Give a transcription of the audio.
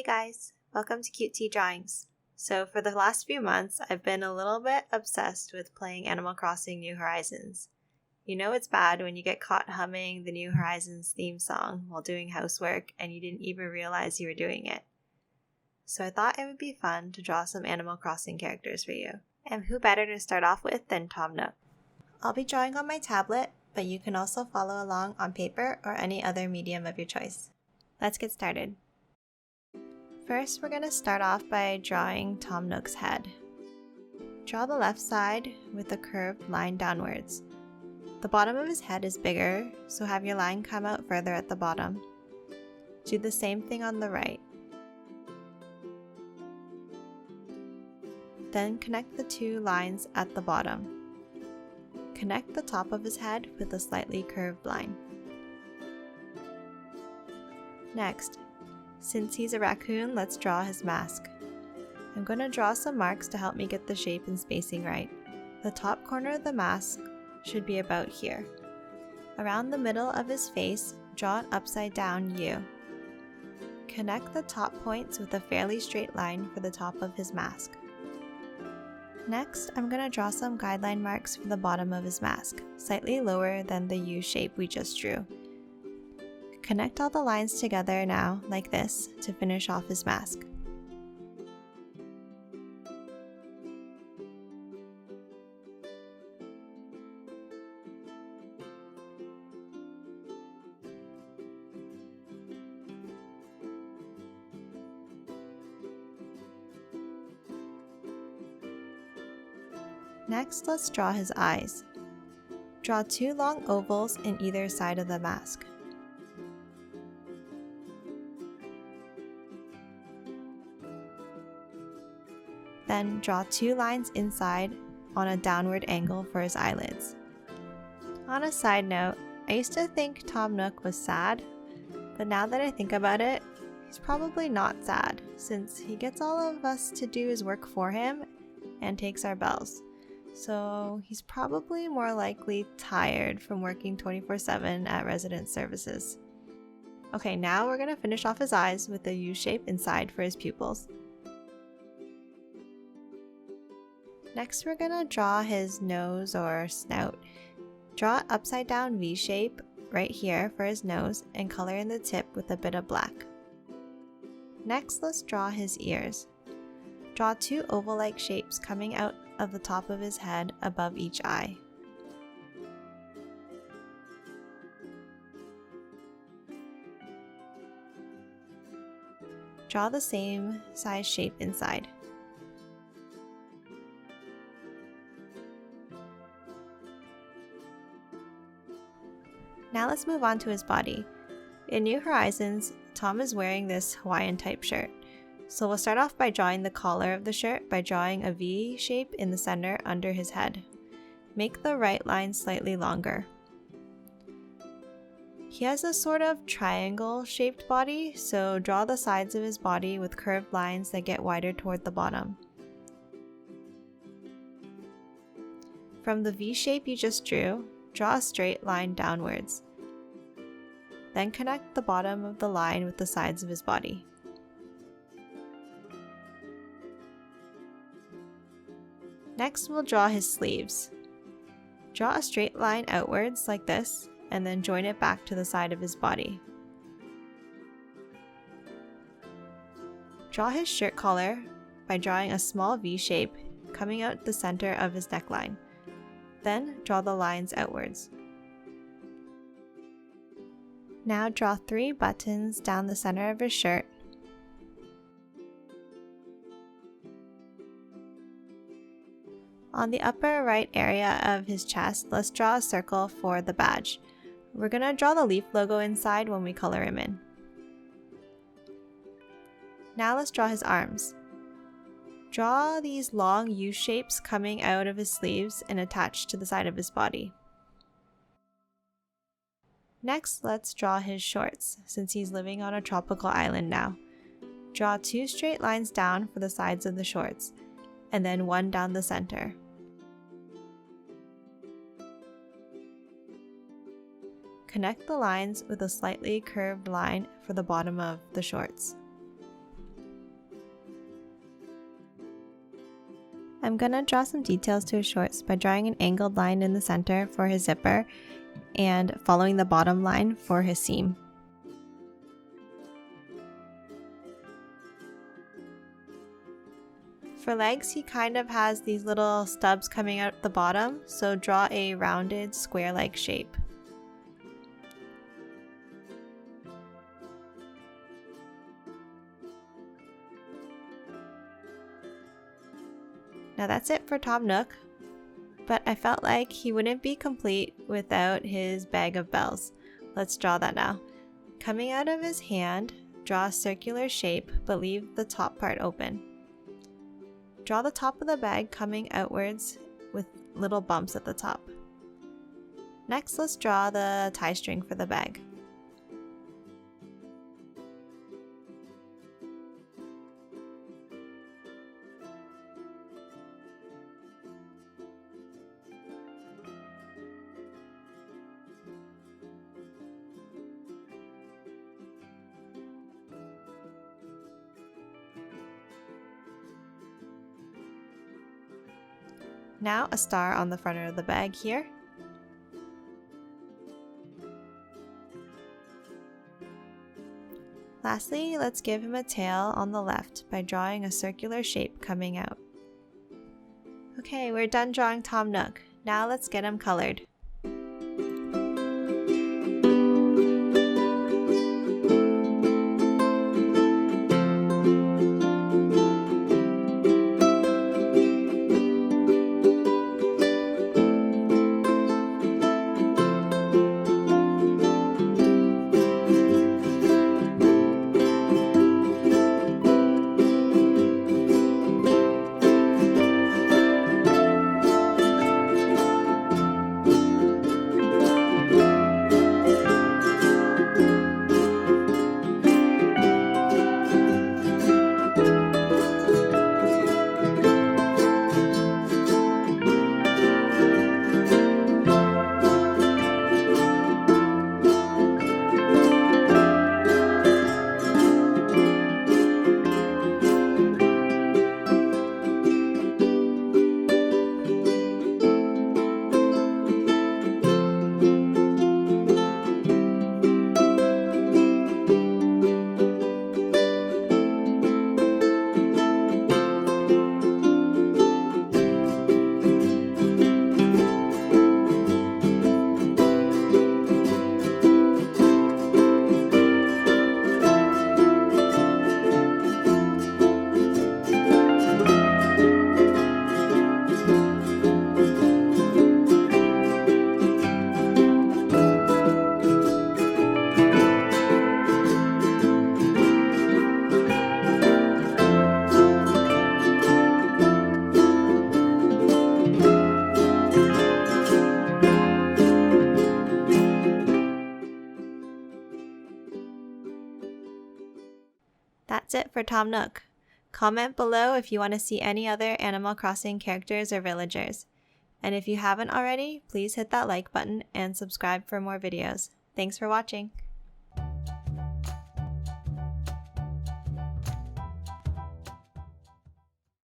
guys, welcome to Cute Tea Drawings. So for the last few months, I've been a little bit obsessed with playing Animal Crossing New Horizons. You know it's bad when you get caught humming the New Horizons theme song while doing housework and you didn't even realize you were doing it. So I thought it would be fun to draw some Animal Crossing characters for you. And who better to start off with than Tomnook? I'll be drawing on my tablet, but you can also follow along on paper or any other medium of your choice. Let's get started. First, we're going to start off by drawing Tomnook's head. Draw the left side with a curved line downwards. The bottom of his head is bigger, so have your line come out further at the bottom. Do the same thing on the right. Then connect the two lines at the bottom. Connect the top of his head with a slightly curved line. Next, since he's a raccoon, let's draw his mask. I'm going to draw some marks to help me get the shape and spacing right. The top corner of the mask should be about here. Around the middle of his face, draw an upside down U. Connect the top points with a fairly straight line for the top of his mask. Next, I'm going to draw some guideline marks for the bottom of his mask, slightly lower than the U shape we just drew. Connect all the lines together now, like this, to finish off his mask. Next, let's draw his eyes. Draw two long ovals in either side of the mask. Then draw two lines inside on a downward angle for his eyelids. On a side note, I used to think Tomnook was sad, but now that I think about it, he's probably not sad since he gets all of us to do his work for him and takes our bells. So he's probably more likely tired from working 24/7 at resident services. Okay, now we're going to finish off his eyes with a U shape inside for his pupils. Next, we're going to draw his nose or snout. Draw an upside down V shape right here for his nose and color in the tip with a bit of black. Next, let's draw his ears. Draw two oval-like shapes coming out of the top of his head above each eye. Draw the same size shape inside. Now let's move on to his body. In New Horizons, Tom is wearing this Hawaiian type shirt. So we'll start off by drawing the collar of the shirt by drawing a V shape in the center under his head. Make the right line slightly longer. He has a sort of triangle shaped body, so draw the sides of his body with curved lines that get wider toward the bottom. From the V shape you just drew, draw a straight line downwards. Then connect the bottom of the line with the sides of his body. Next, we'll draw his sleeves. Draw a straight line outwards like this, and then join it back to the side of his body. Draw his shirt collar by drawing a small V shape coming out the center of his neckline. Then draw the lines outwards. Now draw 3 buttons down the center of his shirt. On the upper right area of his chest, let's draw a circle for the badge. We're going to draw the leaf logo inside when we color him in. Now let's draw his arms. Draw these long U shapes coming out of his sleeves and attached to the side of his body. Next, let's draw his shorts, since he's living on a tropical island now. Draw 2 straight lines down for the sides of the shorts, and then 1 down the center. Connect the lines with a slightly curved line for the bottom of the shorts. I'm gonna draw some details to his shorts by drawing an angled line in the center for his zipper and following the bottom line for his seam. For legs, he kind of has these little stubs coming out the bottom, so draw a rounded square-like shape. Now that's it for Tom Nook, but I felt like he wouldn't be complete without his bag of bells. Let's draw that now. Coming out of his hand, draw a circular shape, but leave the top part open. Draw the top of the bag coming outwards with little bumps at the top. Next, let's draw the tie string for the bag. Now a star on the front of the bag here. Lastly, let's give him a tail on the left by drawing a circular shape coming out. Okay, we're done drawing Tom Nook. Now let's get him colored. That's it for Tom Nook. Comment below if you want to see any other Animal Crossing characters or villagers. And if you haven't already, please hit that like button and subscribe for more videos. Thanks for watching.